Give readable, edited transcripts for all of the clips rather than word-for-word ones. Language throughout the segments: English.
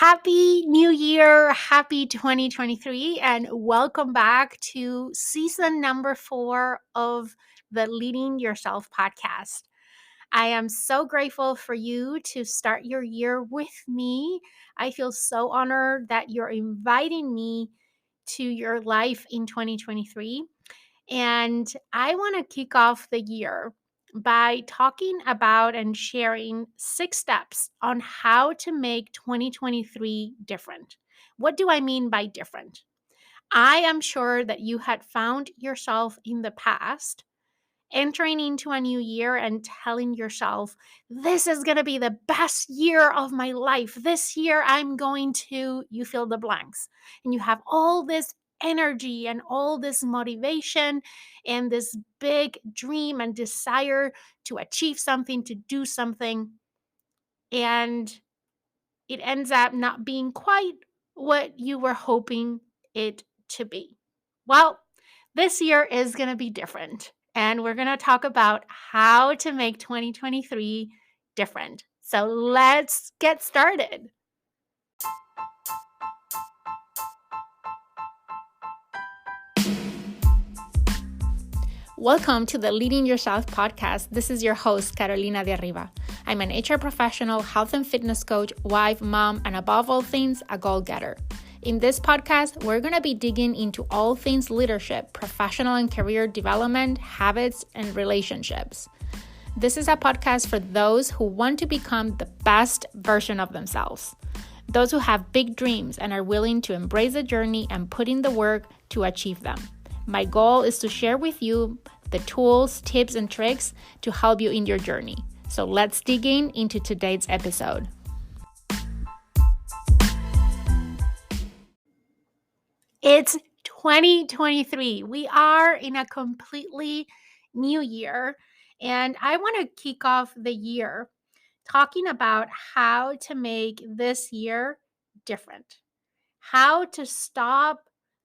Happy New Year, happy 2023, and welcome back to season number 4 of the Leading Yourself podcast. I am so grateful for you to start your year with me. I feel so honored that you're inviting me to your life in 2023. And I want to kick off the year by talking about and sharing 6 steps on how to make 2023 different. What do I mean by different? I am sure that you had found yourself in the past entering into a new year and telling yourself, this is going to be the best year of my life. This year, I'm going to, you fill the blanks. And you have all this energy and all this motivation and this big dream and desire to achieve something, to do something. And it ends up not being quite what you were hoping it to be. Well, this year is going to be different, and we're going to talk about how to make 2023 different. So let's get started. Welcome to the Leading Yourself podcast. This is your host, Carolina de Arriba. I'm an HR professional, health and fitness coach, wife, mom, and above all things, a goal-getter. In this podcast, we're going to be digging into all things leadership, professional and career development, habits, and relationships. This is a podcast for those who want to become the best version of themselves. Those who have big dreams and are willing to embrace the journey and put in the work to achieve them. My goal is to share with you the tools, tips, and tricks to help you in your journey. So let's dig into today's episode. It's 2023. We are in a completely new year, and I want to kick off the year talking about how to make this year different, how to stop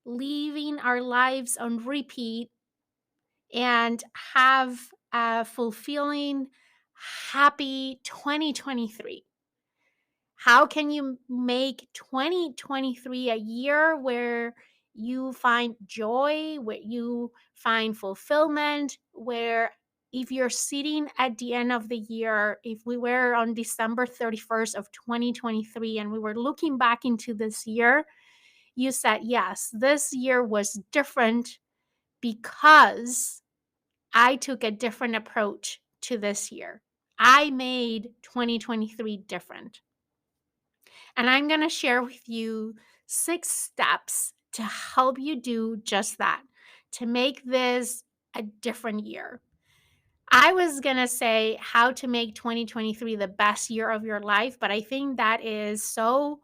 living our lives on repeat and have a fulfilling, happy 2023. How can you make 2023 a year where you find joy, where you find fulfillment, where if you're sitting at the end of the year, if we were on December 31st of 2023 and we were looking back into this year, you said, yes, this year was different because I took a different approach to this year. I made 2023 different. And I'm going to share with you 6 steps to help you do just that, to make this a different year. I was going to say how to make 2023 the best year of your life, but I think that is so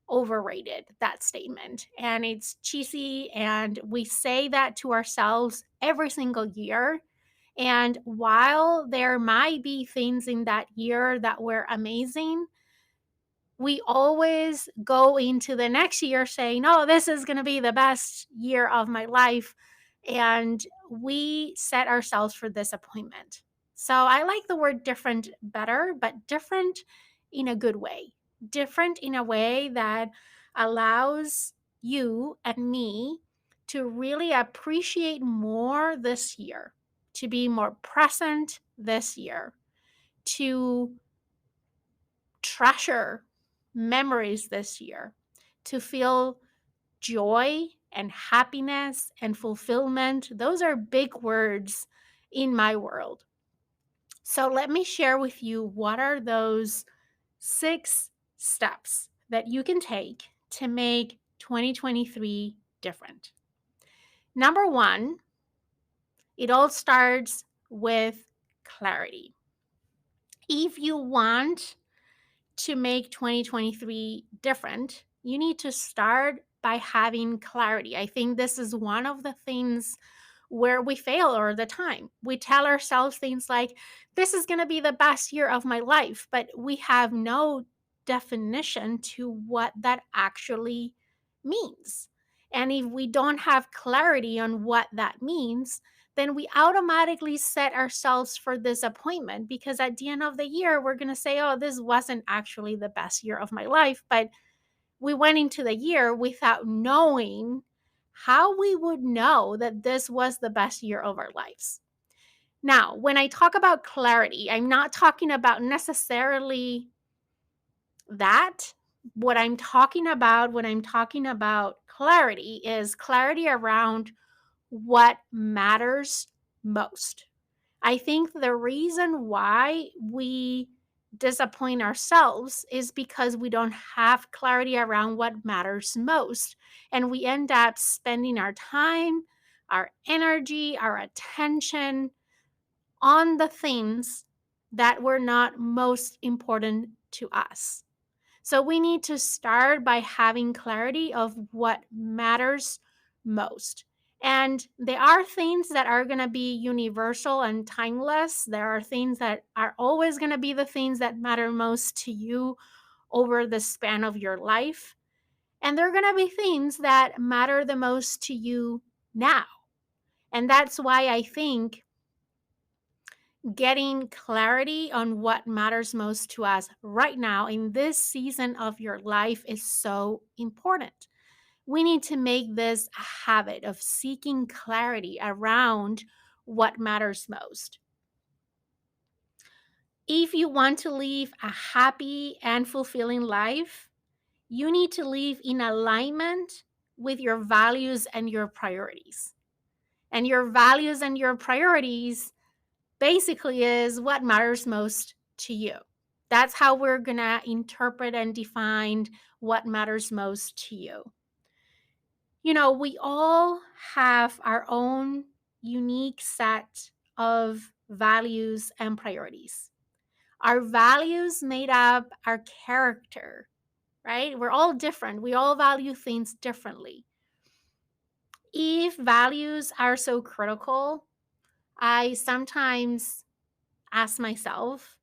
overrated, that statement. And it's cheesy, and we say that to ourselves every single year. And while there might be things in that year that were amazing, we always go into the next year saying, oh, this is going to be the best year of my life. And we set ourselves for disappointment. So I like the word different better, but different in a good way, different in a way that allows you and me to really appreciate more this year, to be more present this year, to treasure memories this year, to feel joy and happiness and fulfillment. Those are big words in my world. So let me share with you what are those 6 steps that you can take to make 2023 different. Number 1, it all starts with clarity. If you want to make 2023 different, you need to start by having clarity. I think this is one of the things where we fail all the time. We tell ourselves things like, this is going to be the best year of my life, but we have no definition to what that actually means. And if we don't have clarity on what that means, then we automatically set ourselves for disappointment, because at the end of the year, we're going to say, oh, this wasn't actually the best year of my life, but we went into the year without knowing how we would know that this was the best year of our lives. Now, when I talk about clarity, I'm not talking about necessarily that. What I'm talking about when I'm talking about clarity is clarity around what matters most. I think the reason why we disappoint ourselves is because we don't have clarity around what matters most. And we end up spending our time, our energy, our attention on the things that were not most important to us. So we need to start by having clarity of what matters most. And there are things that are going to be universal and timeless. There are things that are always going to be the things that matter most to you over the span of your life. And there are going to be things that matter the most to you now. And that's why I think getting clarity on what matters most to us right now in this season of your life is so important. We need to make this a habit of seeking clarity around what matters most. If you want to live a happy and fulfilling life, you need to live in alignment with your values and your priorities. And your values and your priorities basically is what matters most to you. That's how we're going to interpret and define what matters most to you. You know, we all have our own unique set of values and priorities. Our values made up our character, right? We're all different. We all value things differently. If values are so critical, I sometimes ask myself,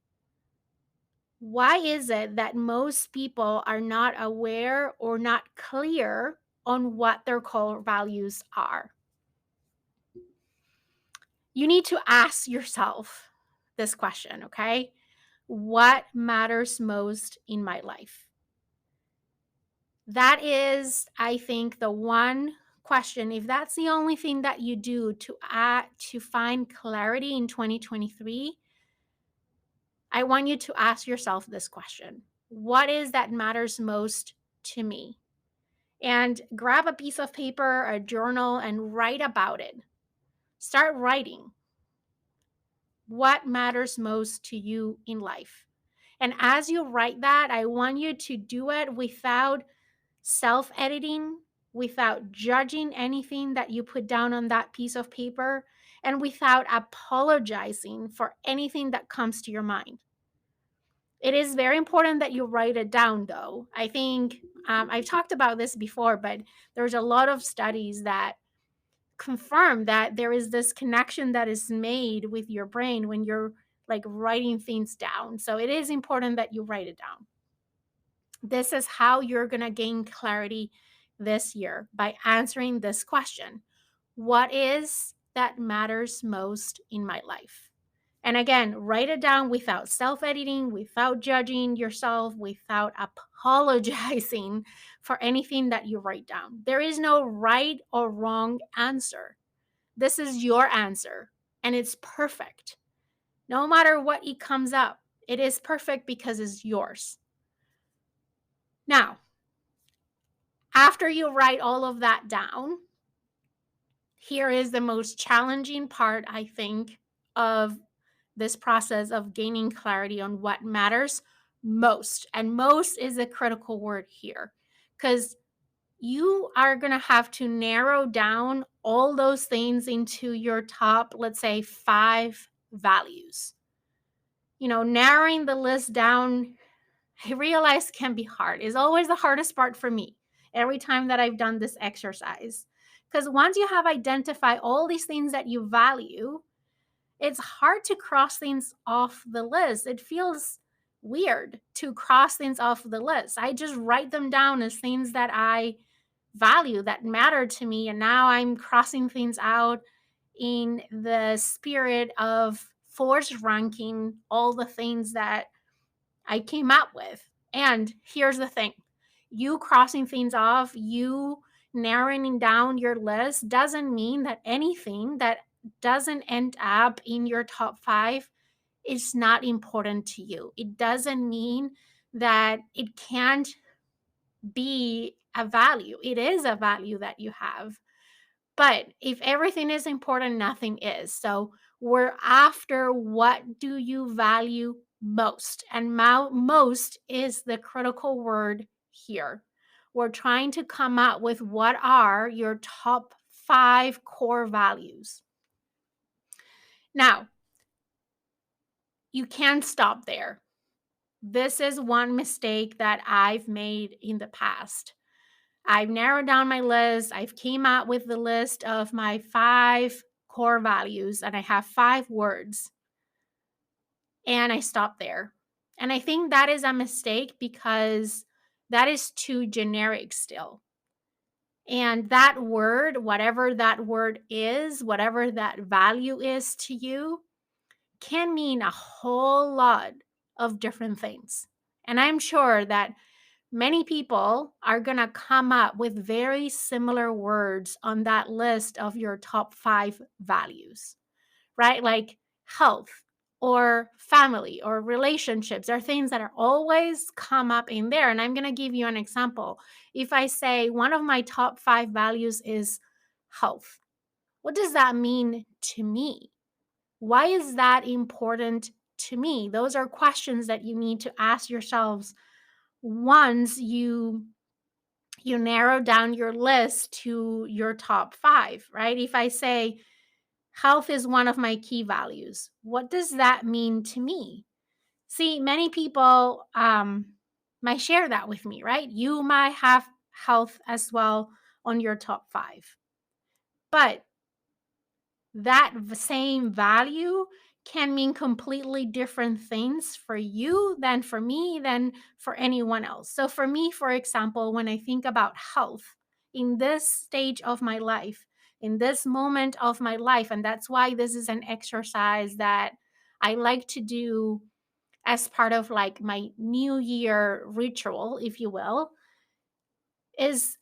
why is it that most people are not aware or not clear on what their core values are? You need to ask yourself this question, okay? What matters most in my life? That is, I think, the one question. If that's the only thing that you do to find clarity in 2023, I want you to ask yourself this question. What is that matters most to me? And grab a piece of paper, a journal, and write about it. Start writing what matters most to you in life. And as you write that, I want you to do it without self editing, without judging anything that you put down on that piece of paper, and without apologizing for anything that comes to your mind. It is very important that you write it down, though. I think I've talked about this before, but there's a lot of studies that confirm that there is this connection that is made with your brain when you're like writing things down. So it is important that you write it down. This is how you're going to gain clarity this year by answering this question. What is that matters most in my life? And again, write it down without self editing, without judging yourself, without apologizing for anything that you write down. There is no right or wrong answer. This is your answer, and it's perfect. No matter what it comes up, it is perfect because it's yours. Now, after you write all of that down, here is the most challenging part, I think, of this process of gaining clarity on what matters most. And most is a critical word here because you are going to have to narrow down all those things into your top, let's say, 5 values. You know, narrowing the list down, I realize can be hard. It's always the hardest part for me every time that I've done this exercise. Because once you have identified all these things that you value, it's hard to cross things off the list. It feels weird to cross things off the list. I just write them down as things that I value, that matter to me. And now I'm crossing things out in the spirit of force ranking all the things that I came up with. And here's the thing, You crossing things off, you narrowing down your list doesn't mean that anything that doesn't end up in your top five is not important to you. It doesn't mean that it can't be a value. It is a value that you have. But if everything is important, nothing is. So we're after what do you value most? And most is the critical word here. We're trying to come up with what are your top five core values. Now, you can't stop there. This is one mistake that I've made in the past. I've narrowed down my list. I've came out with the list of my five core values and I have five words and I stop there. And I think that is a mistake because that is too generic still. And that word, whatever that word is, whatever that value is to you, can mean a whole lot of different things. And I'm sure that many people are going to come up with very similar words on that list of your top five values, right? Like health or family or relationships are things that are always come up in there. And I'm going to give you an example. If I say one of my top five values is health, what does that mean to me? Why is that important to me? Those are questions that you need to ask yourselves once you narrow down your list to your top five, right? If I say health is one of my key values, what does that mean to me? See, many people might share that with me, right? You might have health as well on your top five, but that same value can mean completely different things for you than for me, than for anyone else. So, for me, for example, when I think about health in this stage of my life, in this moment of my life, and that's why this is an exercise that I like to do as part of like my new year ritual, if you will, is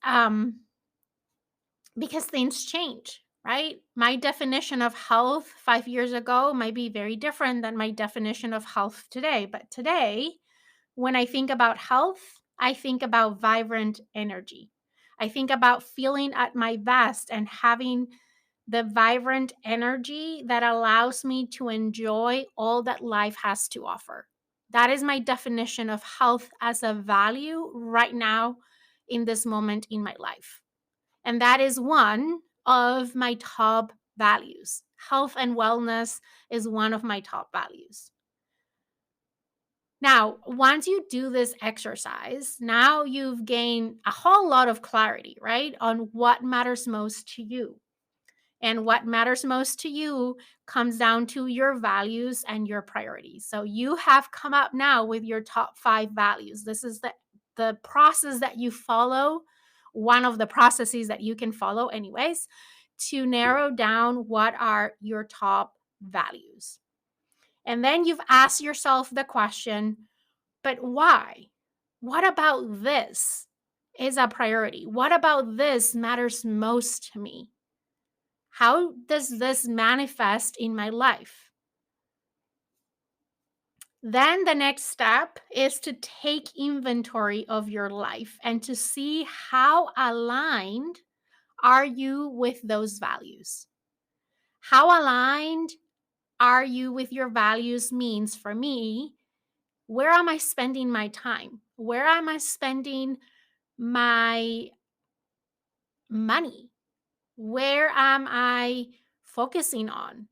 because things change, right? My definition of health 5 years ago might be very different than my definition of health today. But today, when I think about health, I think about vibrant energy. I think about feeling at my best and having the vibrant energy that allows me to enjoy all that life has to offer. That is my definition of health as a value right now in this moment in my life. And that is one of my top values. Health and wellness is one of my top values. Now, once you do this exercise, now you've gained a whole lot of clarity, right, on what matters most to you. And what matters most to you comes down to your values and your priorities. So you have come up now with your top five values. This is the process that you follow, one of the processes that you can follow, anyways, to narrow down what are your top values. And then you've asked yourself the question, but why? What about this is a priority? What about this matters most to me? How does this manifest in my life? Then the next step is to take inventory of your life and to see how aligned are you with those values. How aligned are you with your values means for me, where am I spending my time? Where am I spending my money? Where am I focusing on?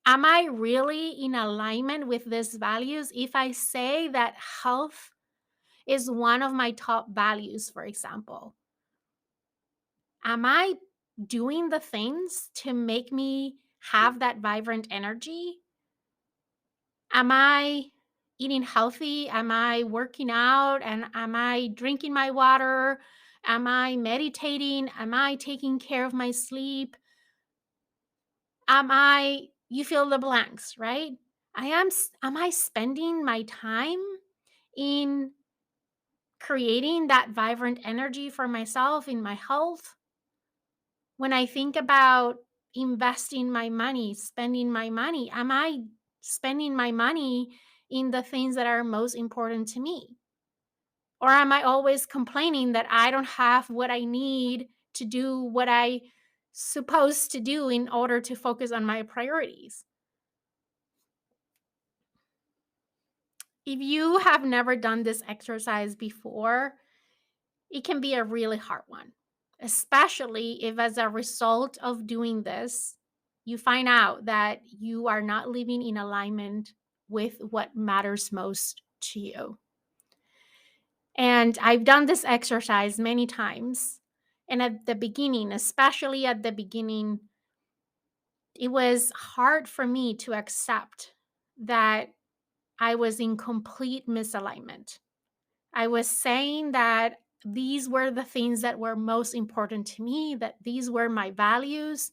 Am I really in alignment with these values? If I say that health is one of my top values, for example, am I doing the things to make me have that vibrant energy? Am I eating healthy? Am I working out? And am I drinking my water? Am I meditating? Am I taking care of my sleep? You fill the blanks, right? Am I spending my time in creating that vibrant energy for myself in my health. When I think about investing my money, spending my money, am I spending my money in the things that are most important to me? Or am I always complaining that I don't have what I need to do what I supposed to do in order to focus on my priorities? If you have never done this exercise before, it can be a really hard one, especially if, as a result of doing this, you find out that you are not living in alignment with what matters most to you. And I've done this exercise many times. And at the beginning, especially at the beginning, it was hard for me to accept that I was in complete misalignment. I was saying that these were the things that were most important to me, that these were my values.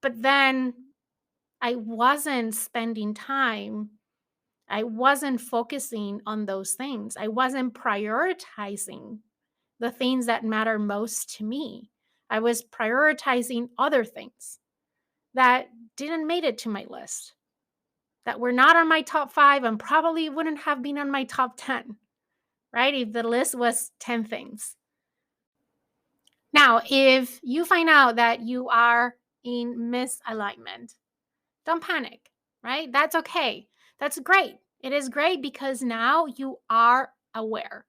But then I wasn't spending time, I wasn't focusing on those things, I wasn't prioritizing the things that matter most to me. I was prioritizing other things that didn't make it to my list, that were not on my top 5 and probably wouldn't have been on my top 10, right? If the list was 10 things. Now, if you find out that you are in misalignment, don't panic, right? That's okay. That's great. It is great because now you are aware.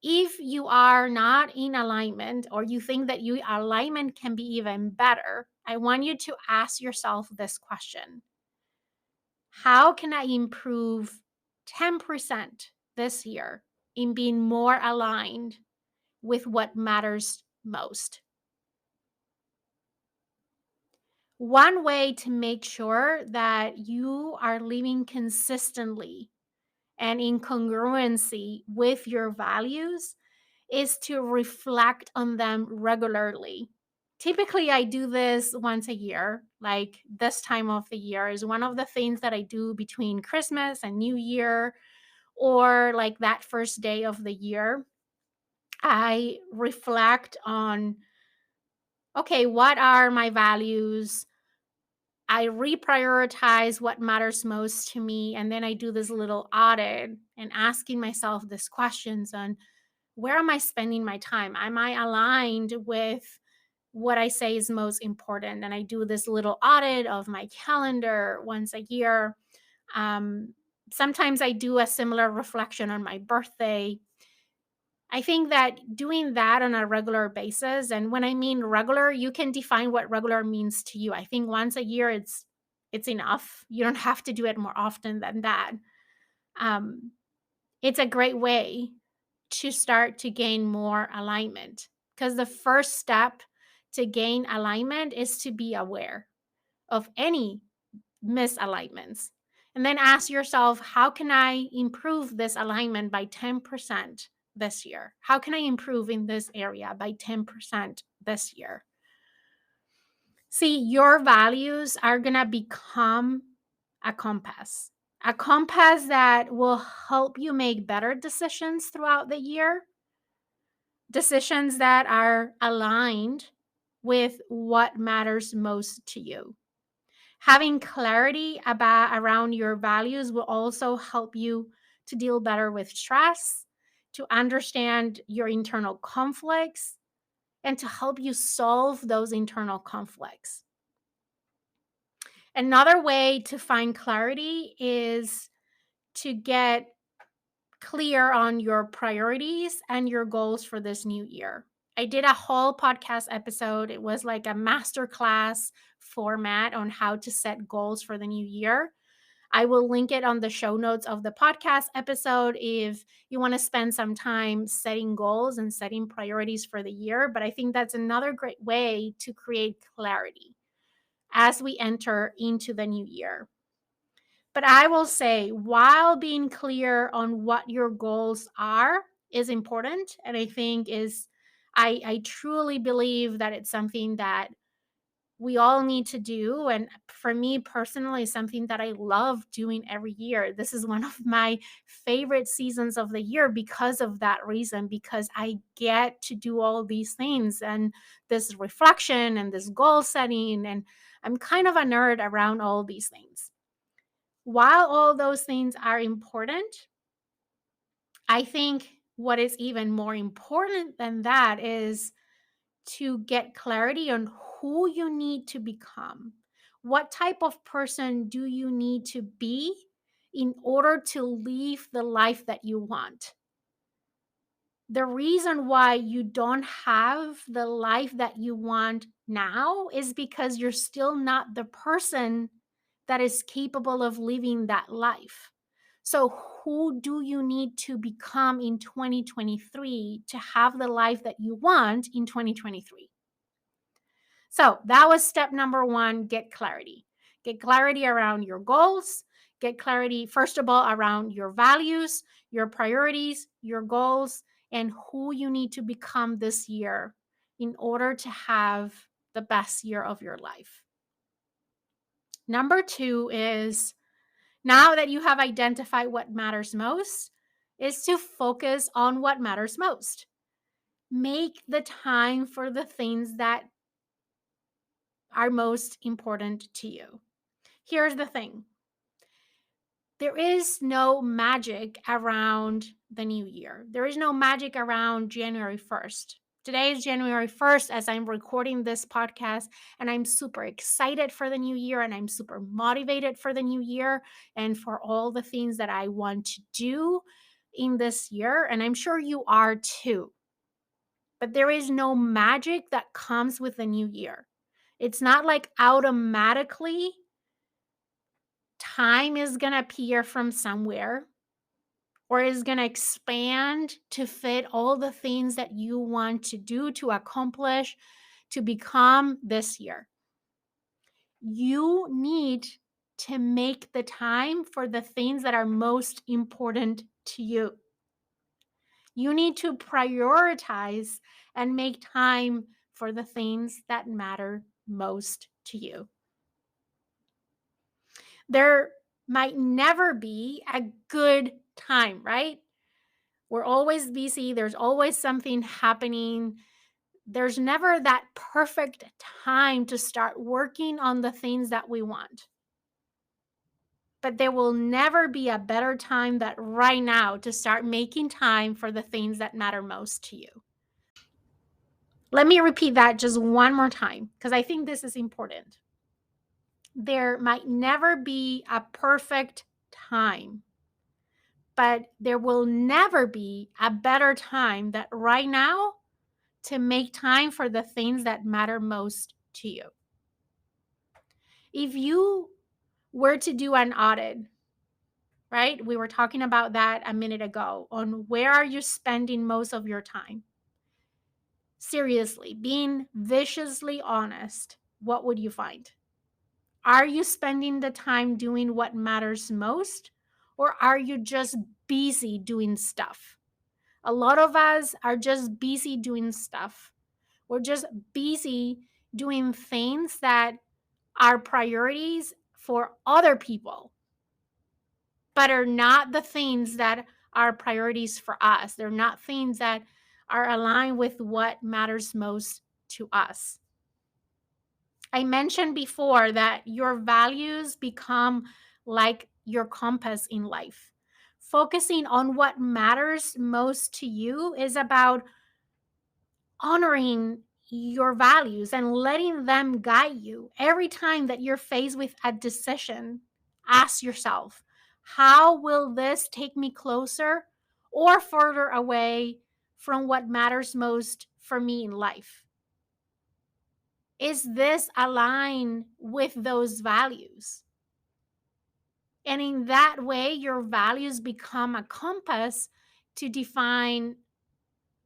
If you are not in alignment or you think that your alignment can be even better, I want you to ask yourself this question: how can I improve 10% this year in being more aligned with what matters most? One way to make sure that you are living consistently and in congruency with your values is to reflect on them regularly. Typically, I do this once a year, like this time of the year is one of the things that I do between Christmas and New Year, or like that first day of the year. I reflect on, okay, what are my values? I reprioritize what matters most to me. And then I do this little audit and asking myself these questions on, where am I spending my time? Am I aligned with what I say is most important? And I do this little audit of my calendar once a year. Um, Sometimes I do a similar reflection on my birthday. I think that doing that on a regular basis, and when I mean regular, you can define what regular means to you. I think once a year it's enough. You don't have to do it more often than that. Um, it's a great way to start to gain more alignment, because the first step to gain alignment is to be aware of any misalignments. And then ask yourself, how can I improve this alignment by 10% this year? How can I improve in this area by 10% this year? See, your values are going to become a compass that will help you make better decisions throughout the year, decisions that are aligned with what matters most to you. Having clarity around your values will also help you to deal better with stress, to understand your internal conflicts, and to help you solve those internal conflicts. Another way to find clarity is to get clear on your priorities and your goals for this new year. I did a whole podcast episode. It was like a masterclass format on how to set goals for the new year. I will link it on the show notes of the podcast episode if you want to spend some time setting goals and setting priorities for the year. But I think that's another great way to create clarity as we enter into the new year. But I will say, while being clear on what your goals are is important, and I think I truly believe that it's something that we all need to do. And for me personally, something that I love doing every year. This is one of my favorite seasons of the year because of that reason, because I get to do all these things and this reflection and this goal setting. And I'm kind of a nerd around all these things. While all those things are important, I think what is even more important than that is to get clarity on who you need to become. What type of person do you need to be in order to live the life that you want? The reason why you don't have the life that you want now is because you're still not the person that is capable of living that life. So, who do you need to become in 2023 to have the life that you want in 2023? So that was step number one, get clarity. Get clarity around your goals. Get clarity, first of all, around your values, your priorities, your goals, and who you need to become this year in order to have the best year of your life. Number two is, now that you have identified what matters most, is to focus on what matters most. Make the time for the things that are most important to you. Here's the thing, there is no magic around the new year. There is no magic around January 1st. Today is January 1st as I'm recording this podcast, and I'm super excited for the new year and I'm super motivated for the new year and for all the things that I want to do in this year. And I'm sure you are too. But there is no magic that comes with the new year. It's not like automatically time is going to appear from somewhere or is going to expand to fit all the things that you want to do, to accomplish, to become this year. You need to make the time for the things that are most important to you. You need to prioritize and make time for the things that matter most to you. There might never be a good time, right? We're always busy. There's always something happening. There's never that perfect time to start working on the things that we want. But there will never be a better time than right now to start making time for the things that matter most to you. Let me repeat that just one more time because I think this is important. There might never be a perfect time, but there will never be a better time than right now to make time for the things that matter most to you. If you were to do an audit, right? We were talking about that a minute ago on where are you spending most of your time? Seriously, being viciously honest, what would you find? Are you spending the time doing what matters most, or are you just busy doing stuff? A lot of us are just busy doing stuff. We're just busy doing things that are priorities for other people, but are not the things that are priorities for us. They're not things that are aligned with what matters most to us. I mentioned before that your values become like your compass in life. Focusing on what matters most to you is about honoring your values and letting them guide you. Every time that you're faced with a decision, ask yourself, how will this take me closer or further away from what matters most for me in life? Is this aligned with those values? And in that way, your values become a compass to define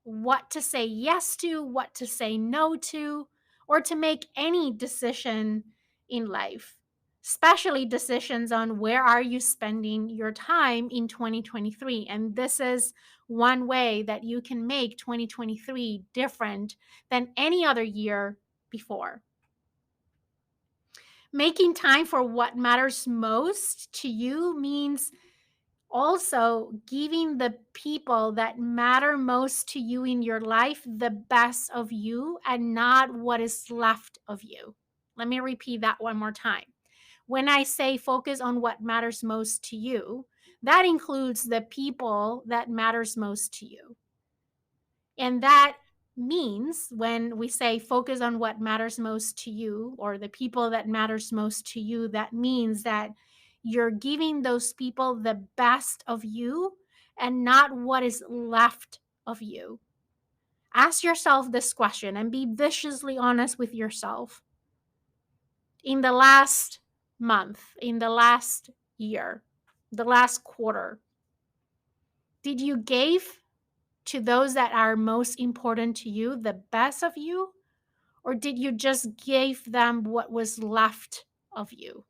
what to say yes to, what to say no to, or to make any decision in life, especially decisions on where are you spending your time in 2023. And this is one way that you can make 2023 different than any other year before. Making time for what matters most to you means also giving the people that matter most to you in your life the best of you and not what is left of you. Let me repeat that one more time. When I say focus on what matters most to you, that includes the people that matters most to you. And that means when we say focus on what matters most to you or the people that matters most to you, that means that you're giving those people the best of you and not what is left of you. Ask yourself this question and be viciously honest with yourself. In the last month, in the last year, the last quarter, did you give to those that are most important to you the best of you? Or did you just give them what was left of you?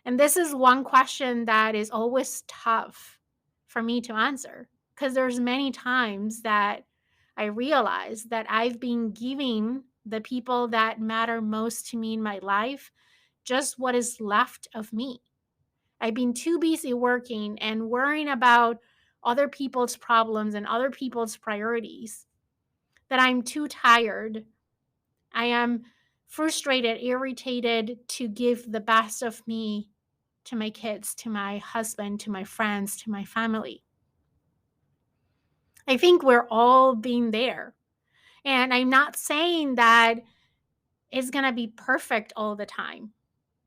And this is one question that is always tough for me to answer because there's many times that I realize that I've been giving the people that matter most to me in my life just what is left of me. I've been too busy working and worrying about other people's problems and other people's priorities that I'm too tired. I am frustrated, irritated to give the best of me to my kids, to my husband, to my friends, to my family. I think we're all being there. And I'm not saying that it's going to be perfect all the time.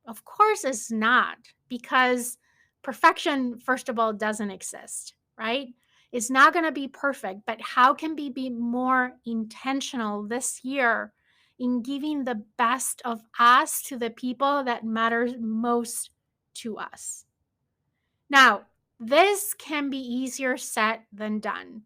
Of course, it's not, because perfection, first of all, doesn't exist, right? It's not going to be perfect, but how can we be more intentional this year in giving the best of us to the people that matter most to us? Now, this can be easier said than done.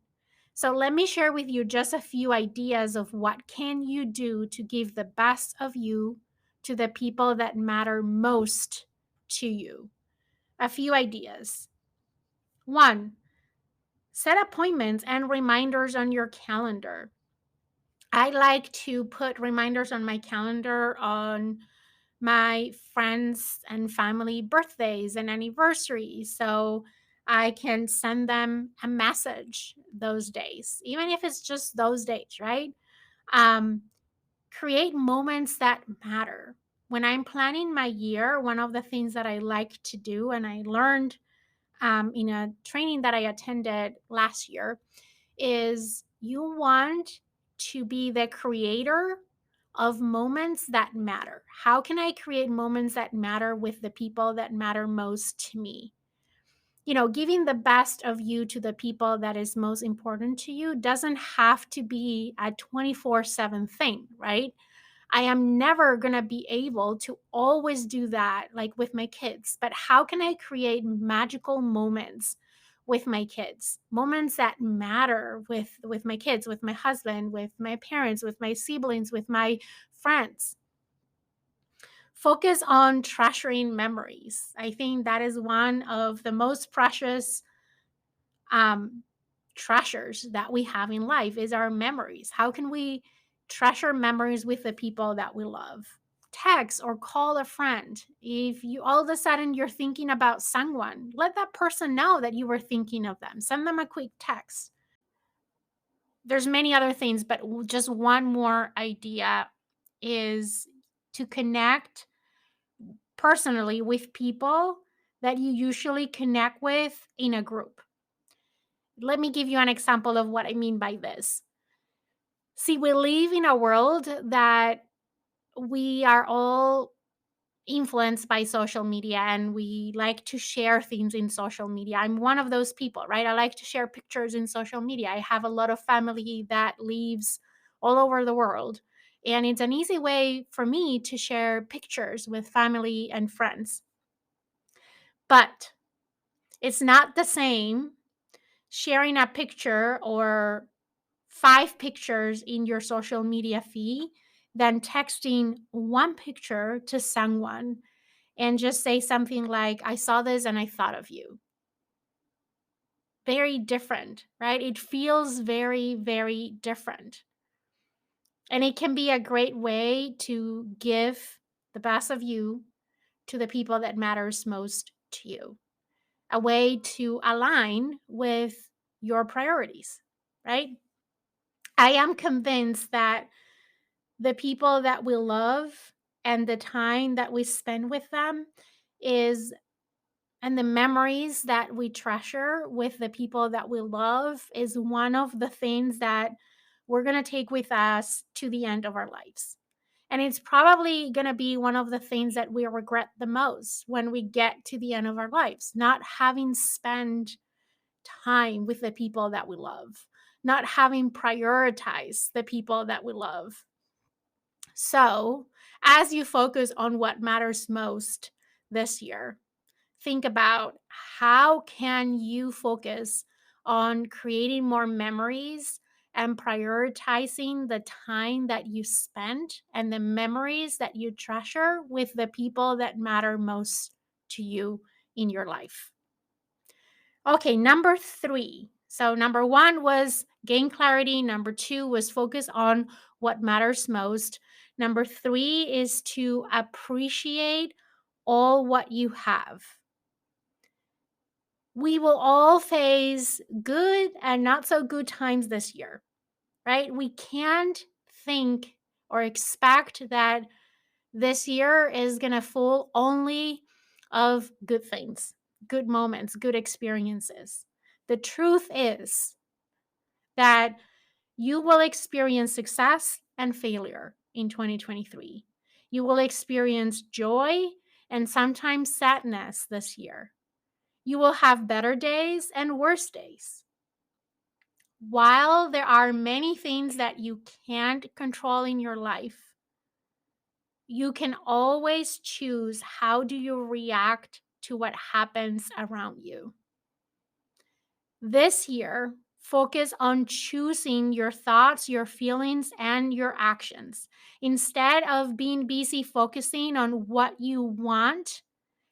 So let me share with you just a few ideas of what can you do to give the best of you to the people that matter most to you. A few ideas. One, set appointments and reminders on your calendar. I like to put reminders on my calendar on my friends and family birthdays and anniversaries. So I can send them a message those days, even if it's just those days, right? Um, Create moments that matter. When I'm planning my year, one of the things that I like to do, and I learned in a training that I attended last year, is you want to be the creator of moments that matter. How can I create moments that matter with the people that matter most to me? Giving the best of you to the people that is most important to you doesn't have to be a 24/7 thing, right? I am never going to be able to always do that like with my kids, but how can I create magical moments with my kids? Moments that matter with my kids, with my husband, with my parents, with my siblings, with my friends. Focus on treasuring memories. I think that is one of the most precious um, treasures that we have in life is our memories. How can we treasure memories with the people that we love? Text or call a friend. If you all of a sudden you're thinking about someone, let that person know that you were thinking of them. Send them a quick text. There's many other things, but just one more idea is to connect personally with people that you usually connect with in a group. Let me give you an example of what I mean by this. See, we live in a world that we are all influenced by social media and we like to share things in social media. I'm one of those people, right? I like to share pictures in social media. I have a lot of family that lives all over the world. And it's an easy way for me to share pictures with family and friends. But it's not the same sharing a picture or 5 pictures in your social media feed than texting one picture to someone and just say something like, I saw this and I thought of you. Very different, right? It feels very, very different. And it can be a great way to give the best of you to the people that matters most to you. A way to align with your priorities, right? I am convinced that the people that we love and the time that we spend with them is and the memories that we treasure with the people that we love is one of the things that we're going to take with us to the end of our lives. And it's probably going to be one of the things that we regret the most when we get to the end of our lives, not having spent time with the people that we love, not having prioritized the people that we love. So, as you focus on what matters most this year, think about how can you focus on creating more memories and prioritizing the time that you spend and the memories that you treasure with the people that matter most to you in your life. Okay, number 3. So number 1 was gain clarity, number 2 was focus on what matters most. Number 3 is to appreciate all what you have. We will all face good and not so good times this year, right? We can't think or expect that this year is going to full only of good things, good moments, good experiences. The truth is that you will experience success and failure in 2023. You will experience joy and sometimes sadness this year. You will have better days and worse days. While there are many things that you can't control in your life, you can always choose how do you react to what happens around you. This year, focus on choosing your thoughts, your feelings, and your actions. Instead of being busy focusing on what you want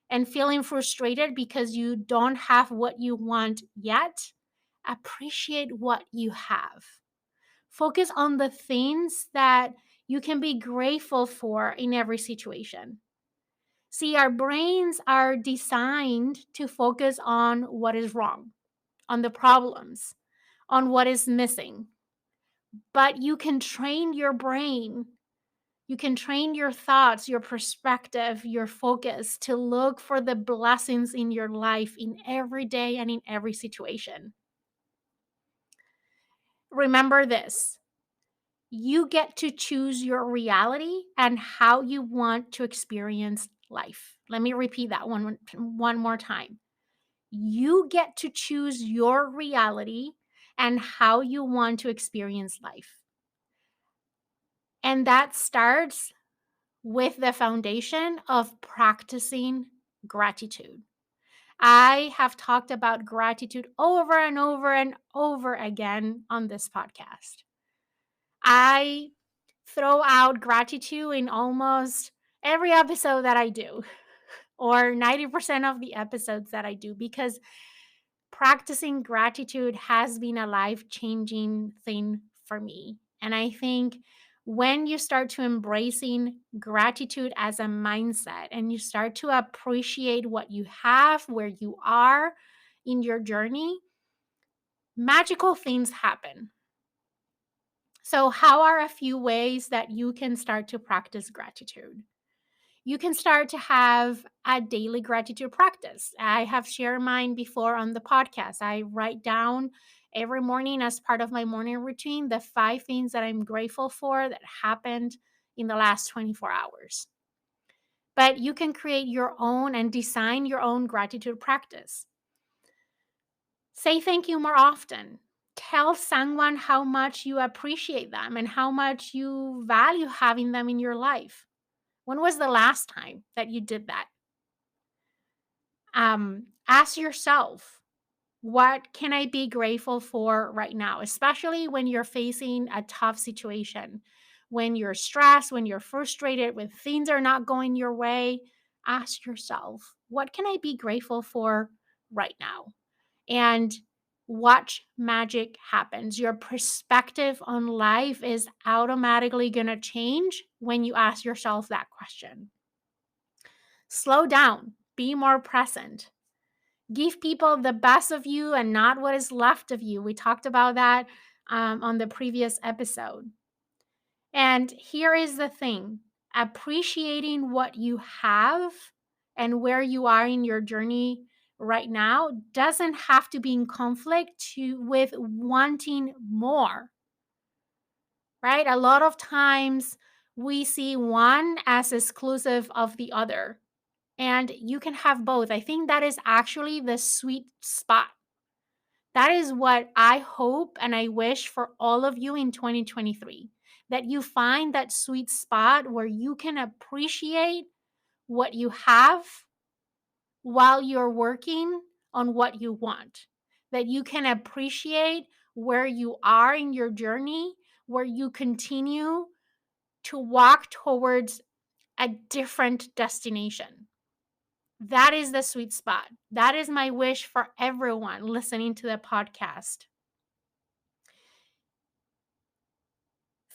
and feeling frustrated because you don't have what you want yet, appreciate what you have. Focus on the things that you can be grateful for in every situation. See, our brains are designed to focus on what is wrong, on the problems, on what is missing. But you can train your brain, you can train your thoughts, your perspective, your focus to look for the blessings in your life in every day and in every situation. Remember this: you get to choose your reality and how you want to experience life. Let me repeat that one more time. You get to choose your reality and how you want to experience life. And that starts with the foundation of practicing gratitude. I have talked about gratitude over and over and over again on this podcast. I throw out gratitude in almost every episode that I do, or 90% of the episodes that I do, because practicing gratitude has been a life-changing thing for me. And I think when you start to embracing gratitude as a mindset and you start to appreciate what you have, where you are in your journey, magical things happen. So, how are a few ways that you can start to practice gratitude? You can start to have a daily gratitude practice. I have shared mine before on the podcast. I write down every morning as part of my morning routine the 5 things that I'm grateful for that happened in the last 24 hours. But you can create your own and design your own gratitude practice. Say thank you more often. Tell someone how much you appreciate them and how much you value having them in your life. When was the last time that you did that? Ask yourself, what can I be grateful for right now? Especially when you're facing a tough situation, when you're stressed, when you're frustrated, when things are not going your way. Ask yourself, what can I be grateful for right now? And watch magic happens. Your perspective on life is automatically going to change when you ask yourself that question. Slow down, be more present. Give people the best of you and not what is left of you. We talked about that on the previous episode. And here is the thing, appreciating what you have and where you are in your journey right now doesn't have to be in conflict with wanting more, right? A lot of times we see one as exclusive of the other, and you can have both. I think that is actually the sweet spot. That is what I hope and I wish for all of you in 2023, that you find that sweet spot where you can appreciate what you have while you're working on what you want, that you can appreciate where you are in your journey, where you continue to walk towards a different destination. That is the sweet spot. That is my wish for everyone listening to the podcast.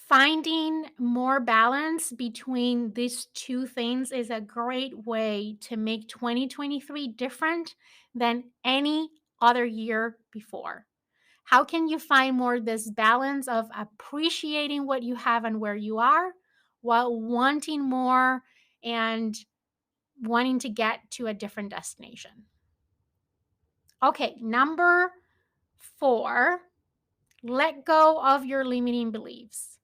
Finding more balance between these two things is a great way to make 2023 different than any other year before. How can you find more this balance of appreciating what you have and where you are while wanting more and wanting to get to a different destination? Okay, number 4, let go of your limiting beliefs.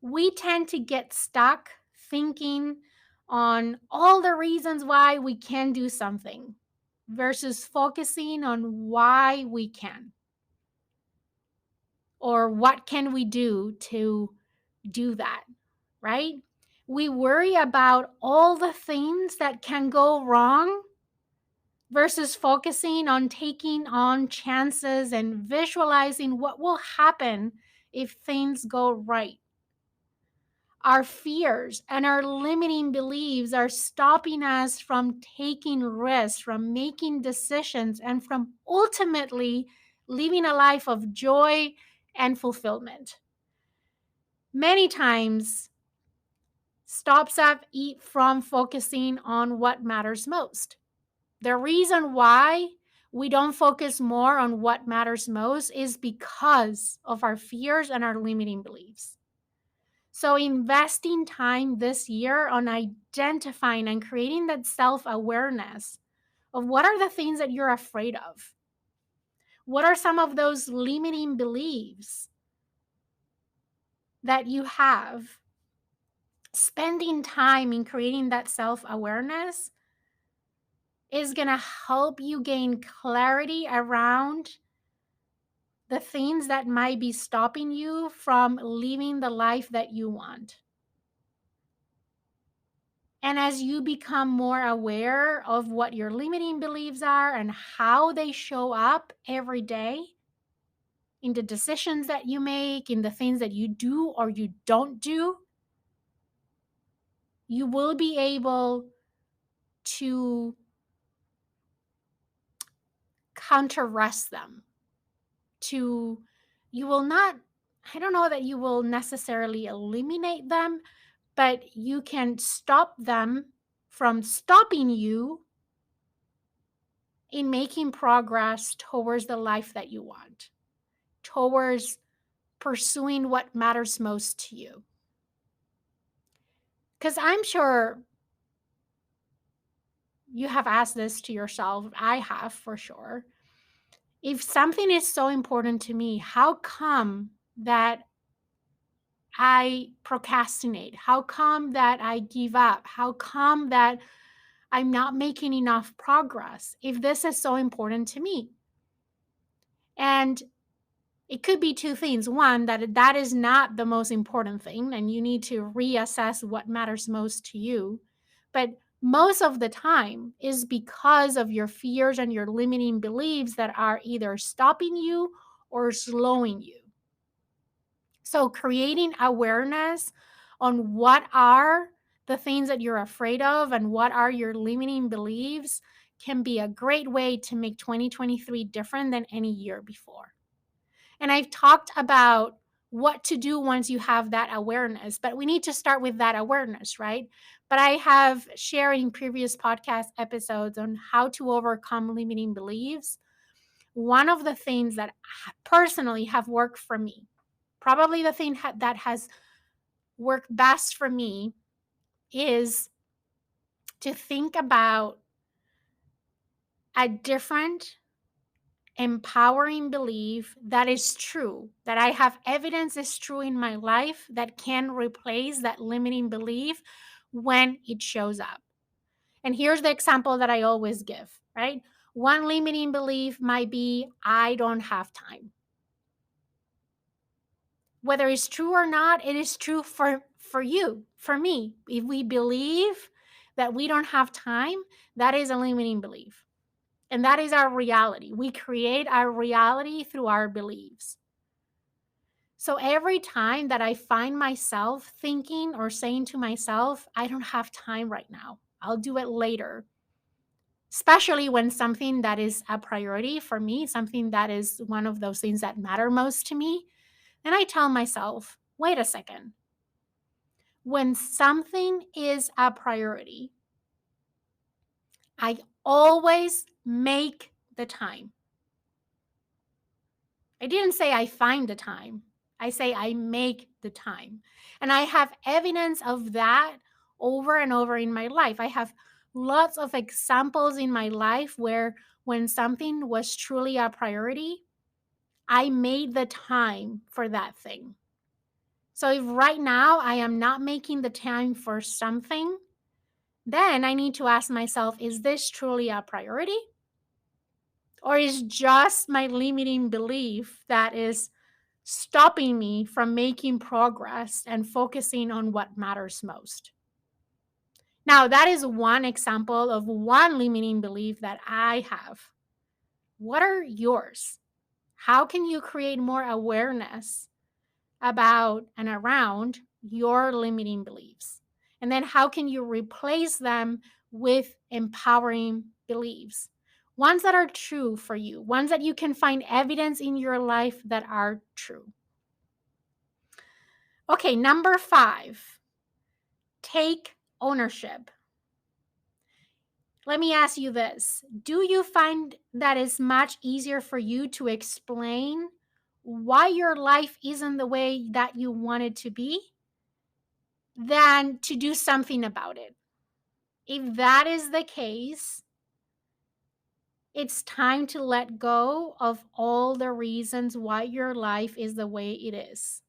We tend to get stuck thinking on all the reasons why we can do something versus focusing on why we can, or what can we do to do that, right? We worry about all the things that can go wrong versus focusing on taking on chances and visualizing what will happen if things go right. Our fears and our limiting beliefs are stopping us from taking risks, from making decisions, and from ultimately living a life of joy and fulfillment. Many times, stops us from focusing on what matters most. The reason why we don't focus more on what matters most is because of our fears and our limiting beliefs. So, investing time this year on identifying and creating that self awareness of what are the things that you're afraid of? What are some of those limiting beliefs that you have? Spending time in creating that self awareness is going to help you gain clarity around the things that might be stopping you from living the life that you want. And as you become more aware of what your limiting beliefs are and how they show up every day in the decisions that you make, in the things that you do or you don't do, you will be able to counter-rest them. You will not, I don't know that you will necessarily eliminate them, but you can stop them from stopping you in making progress towards the life that you want, towards pursuing what matters most to you. Because I'm sure you have asked this to yourself. I have, for sure. If something is so important to me, how come that I procrastinate? How come that I give up? How come that I'm not making enough progress if this is so important to me? And it could be two things. One, that is not the most important thing, and you need to reassess what matters most to you. But most of the time is because of your fears and your limiting beliefs that are either stopping you or slowing you. So creating awareness on what are the things that you're afraid of and what are your limiting beliefs can be a great way to make 2023 different than any year before. And I've talked about what to do once you have that awareness. But we need to start with that awareness, right? But I have shared in previous podcast episodes on how to overcome limiting beliefs. One of the things that personally have worked for me, probably the thing that has worked best for me, is to think about a different empowering belief that is true, that I have evidence is true in my life that can replace that limiting belief when it shows up. And here's the example that I always give, right? One limiting belief might be, I don't have time. Whether it's true or not, it is true for you, for me. If we believe that we don't have time, that is a limiting belief. And that is our reality. We create our reality through our beliefs. So every time that I find myself thinking or saying to myself, I don't have time right now, I'll do it later, especially when something that is a priority for me, something that is one of those things that matter most to me, then I tell myself, wait a second. When something is a priority, I always make the time. I didn't say I find the time. I say I make the time. And I have evidence of that over and over in my life. I have lots of examples in my life where when something was truly a priority, I made the time for that thing. So if right now I am not making the time for something, then I need to ask myself, is this truly a priority? Or is just my limiting belief that is stopping me from making progress and focusing on what matters most? Now, that is one example of one limiting belief that I have. What are yours? How can you create more awareness about and around your limiting beliefs? And then how can you replace them with empowering beliefs? Ones that are true for you, ones that you can find evidence in your life that are true. Okay, number 5, take ownership. Let me ask you this. Do you find that it's much easier for you to explain why your life isn't the way that you want it to be than to do something about it? If that is the case, it's time to let go of all the reasons why your life is the way it is,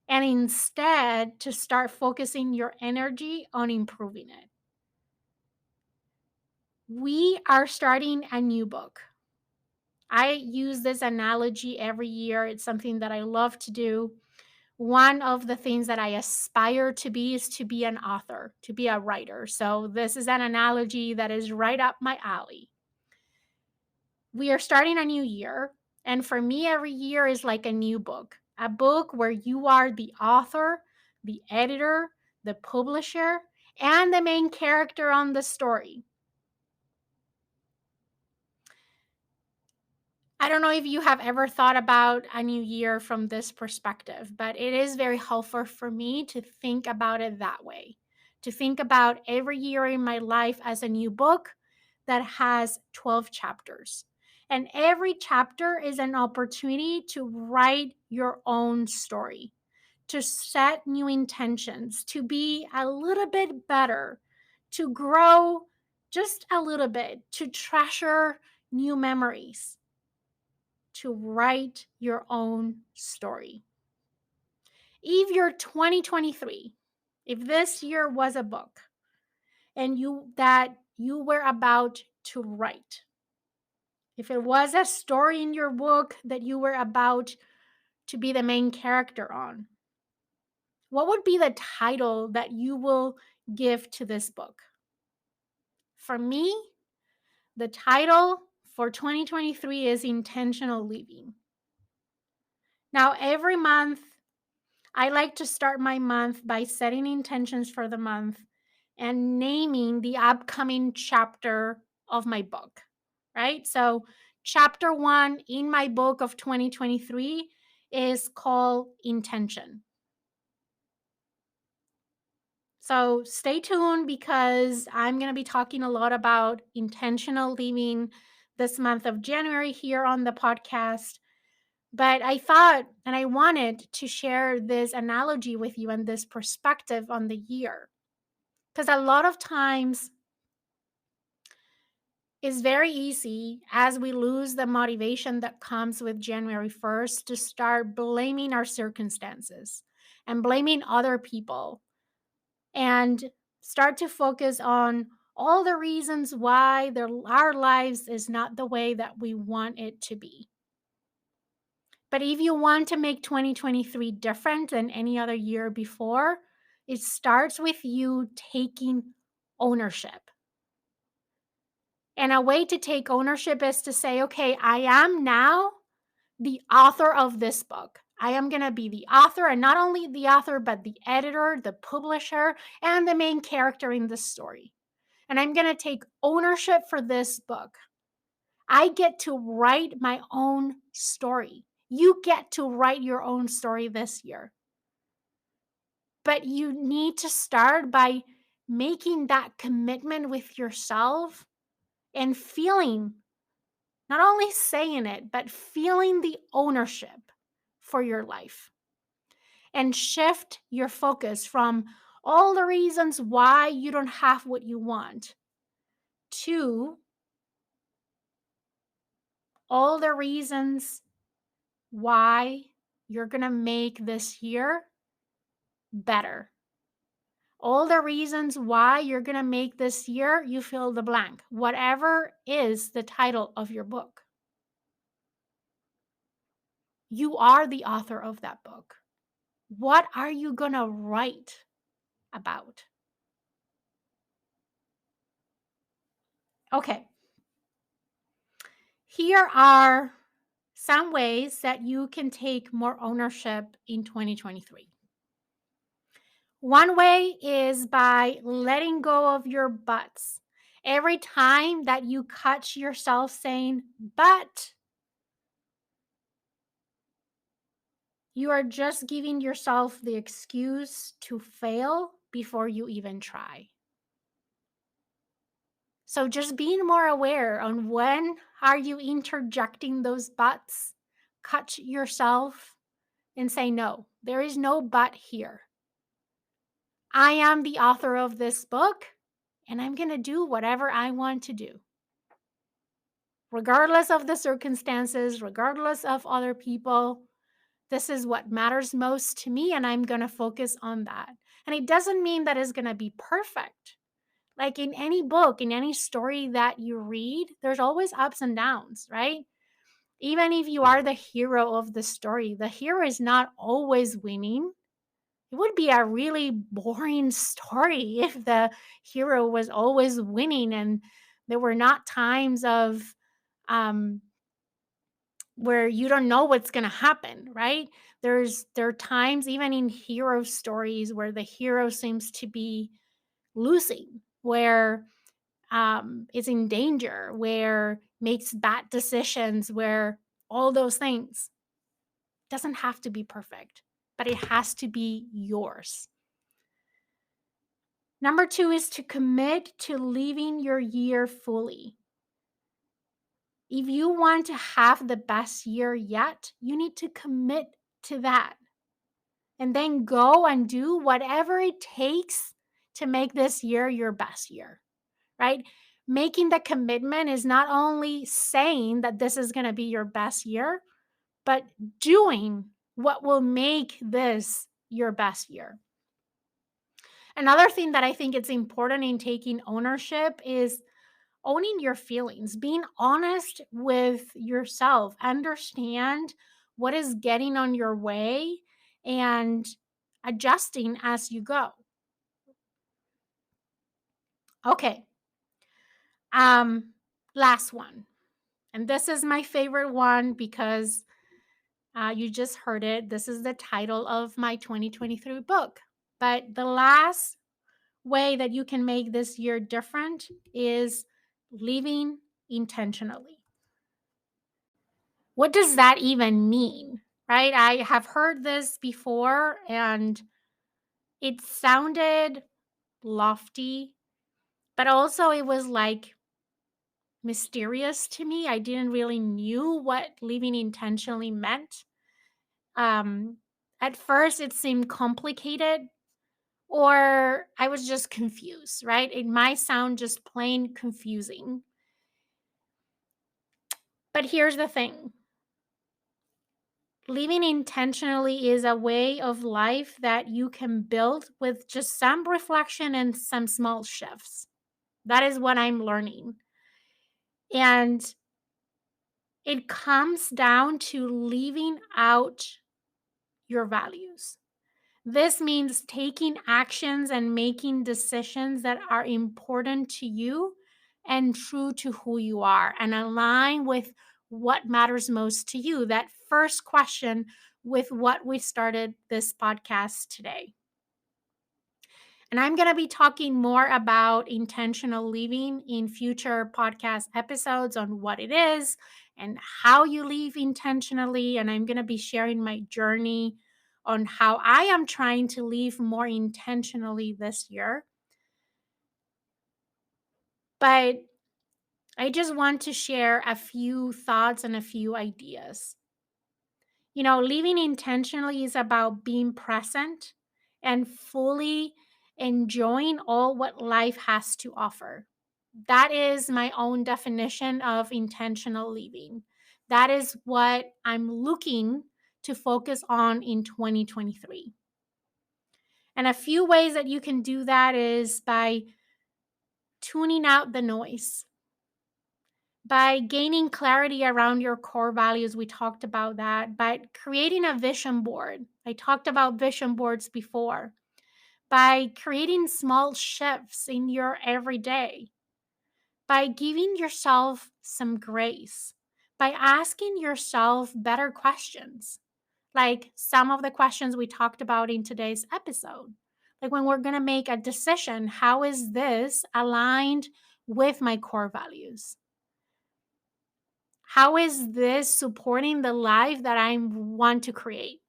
and instead to start focusing your energy on improving it. We are starting a new book. I use this analogy every year. It's something that I love to do. One of the things that I aspire to be is to be an author, to be a writer. So, this is an analogy that is right up my alley. We are starting a new year. And for me, every year is like a new book, a book where you are the author, the editor, the publisher, and the main character on the story. I don't know if you have ever thought about a new year from this perspective, but it is very helpful for me to think about it that way. To think about every year in my life as a new book that has 12 chapters. And every chapter is an opportunity to write your own story, to set new intentions, to be a little bit better, to grow just a little bit, to treasure new memories, to write your own story. If you're 2023, if this year was a book and you were about to write, if it was a story in your book that you were about to be the main character on, what would be the title that you will give to this book? For me, the title for 2023 is Intentional Living. Now, every month, I like to start my month by setting intentions for the month and naming the upcoming chapter of my book, right? So, chapter 1 in my book of 2023 is called intention. So stay tuned because I'm going to be talking a lot about intentional living this month of January here on the podcast. But I thought and I wanted to share this analogy with you and this perspective on the year. Because a lot of times it's very easy as we lose the motivation that comes with January 1st to start blaming our circumstances and blaming other people and start to focus on all the reasons why our lives is not the way that we want it to be. But if you want to make 2023 different than any other year before, it starts with you taking ownership. And a way to take ownership is to say, okay, I am now the author of this book. I am going to be the author, and not only the author, but the editor, the publisher, and the main character in the story. And I'm going to take ownership for this book. I get to write my own story. You get to write your own story this year. But you need to start by making that commitment with yourself and feeling, not only saying it, but feeling the ownership for your life. And shift your focus from all the reasons why you don't have what you want to all the reasons why you're going to make this year better. All the reasons why you're going to make this year, you fill the blank, whatever is the title of your book. You are the author of that book. What are you going to write about? Okay. Here are some ways that you can take more ownership in 2023. One way is by letting go of your buts. Every time that you catch yourself saying, but, you are just giving yourself the excuse to fail before you even try. So just being more aware on when are you interjecting those buts, catch yourself and say, no, there is no but here. I am the author of this book and I'm going to do whatever I want to do. Regardless of the circumstances, regardless of other people, this is what matters most to me, and I'm going to focus on that. And it doesn't mean that it's going to be perfect. Like in any book, in any story that you read, there's always ups and downs, right? Even if you are the hero of the story, the hero is not always winning. It would be a really boring story if the hero was always winning and there were not times of um, where you don't know what's going to happen, right? There are times even in hero stories where the hero seems to be losing, where is in danger, where makes bad decisions, where all those things. Doesn't have to be perfect, but it has to be yours. Number 2 is to commit to living your year fully. If you want to have the best year yet, you need to commit to that. And then go and do whatever it takes to make this year your best year, right? Making the commitment is not only saying that this is going to be your best year, but doing what will make this your best year. Another thing that I think it's important in taking ownership is owning your feelings, being honest with yourself, understand what is getting on your way and adjusting as you go. Okay. Last one. And this is my favorite one because you just heard it. This is the title of my 2023 book. But the last way that you can make this year different is living intentionally. What does that even mean? right? I have heard this before and it sounded lofty, but also it was like mysterious to me. I didn't really knew what living intentionally meant. Um, at first, it seemed complicated, or I was just confused, right? It might sound just plain confusing. But here's the thing: living intentionally is a way of life that you can build with just some reflection and some small shifts. That is what I'm learning. And it comes down to leaving out your values. This means taking actions and making decisions that are important to you and true to who you are and align with what matters most to you. That first question with what we started this podcast today. And I'm going to be talking more about intentional living in future podcast episodes on what it is and how you live intentionally. And I'm going to be sharing my journey on how I am trying to live more intentionally this year. But I just want to share a few thoughts and a few ideas. Living intentionally is about being present and fully enjoying all what life has to offer. That is my own definition of intentional living. That is what I'm looking to focus on in 2023. And a few ways that you can do that is by tuning out the noise, by gaining clarity around your core values. We talked about that. By creating a vision board. I talked about vision boards before. By creating small shifts in your everyday. By giving yourself some grace. By asking yourself better questions, like some of the questions we talked about in today's episode. Like when we're going to make a decision, how is this aligned with my core values? How is this supporting the life that I want to create?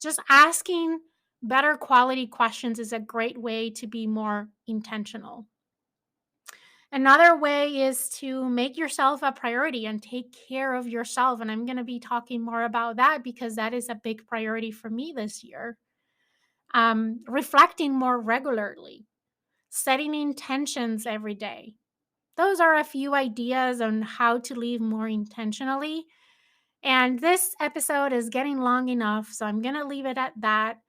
Just asking better quality questions is a great way to be more intentional. Another way is to make yourself a priority and take care of yourself. And I'm going to be talking more about that because that is a big priority for me this year. Reflecting more regularly, setting intentions every day. Those are a few ideas on how to live more intentionally. And this episode is getting long enough, so I'm going to leave it at that.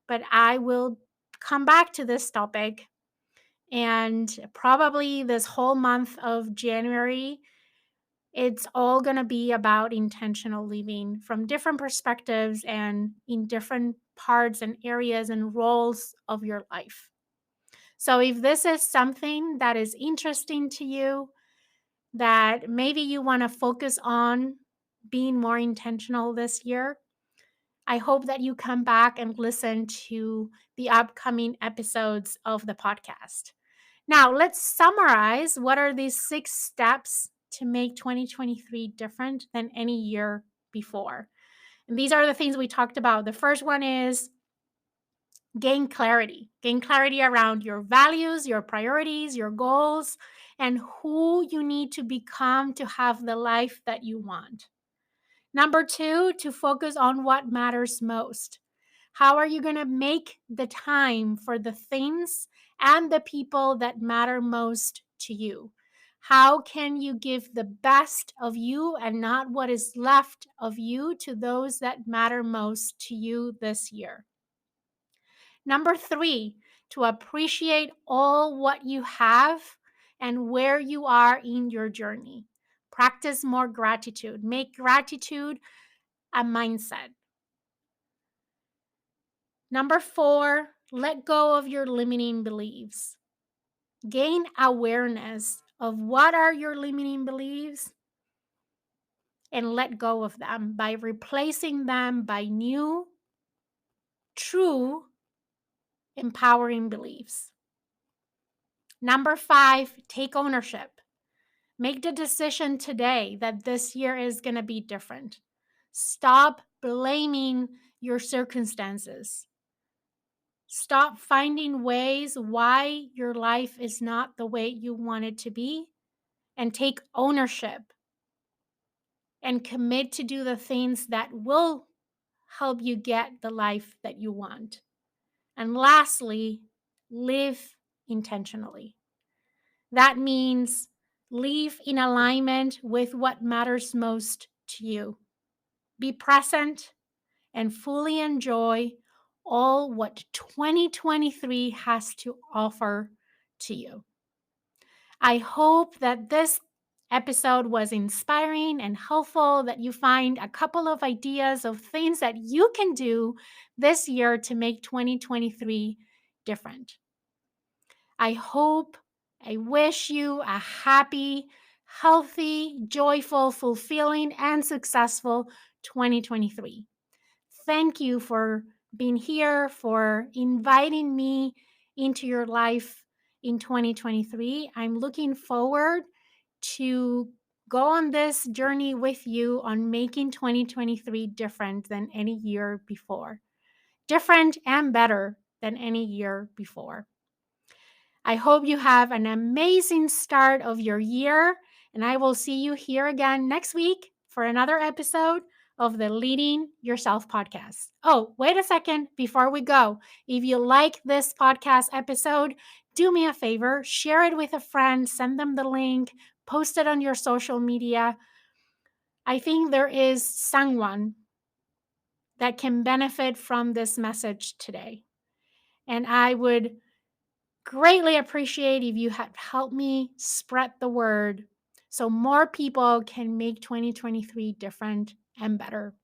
But I will come back to this topic. And probably this whole month of January, it's all going to be about intentional living from different perspectives and in different parts and areas and roles of your life. So, if this is something that is interesting to you, that maybe you want to focus on being more intentional this year, I hope that you come back and listen to the upcoming episodes of the podcast. Now, let's summarize what are these 6 steps to make 2023 different than any year before. And these are the things we talked about. The first one is gain clarity. Gain clarity around your values, your priorities, your goals, and who you need to become to have the life that you want. Number 2, to focus on what matters most. How are you going to make the time for the things and the people that matter most to you? How can you give the best of you and not what is left of you to those that matter most to you this year? Number 3, to appreciate all what you have and where you are in your journey. Practice more gratitude. Make gratitude a mindset. Number 4, let go of your limiting beliefs. Gain awareness of what are your limiting beliefs and let go of them by replacing them by new, true, empowering beliefs. Number 5, take ownership. Make the decision today that this year is going to be different. Stop blaming your circumstances. Stop finding ways why your life is not the way you want it to be, and take ownership and commit to do the things that will help you get the life that you want. And lastly, live intentionally. That means live in alignment with what matters most to you. Be present and fully enjoy all what 2023 has to offer to you. I hope that this episode was inspiring and helpful, that you find a couple of ideas of things that you can do this year to make 2023 different. I wish you a happy, healthy, joyful, fulfilling, and successful 2023. Thank you for being here, for inviting me into your life in 2023. I'm looking forward to go on this journey with you on making 2023 different than any year before, different and better than any year before. I hope you have an amazing start of your year, and I will see you here again next week for another episode of the Leading Yourself podcast. Oh, wait a second before we go. If you like this podcast episode, do me a favor, share it with a friend, send them the link, post it on your social media. I think there is someone that can benefit from this message today. And I would greatly appreciate if you had helped me spread the word so more people can make 2023 different and better.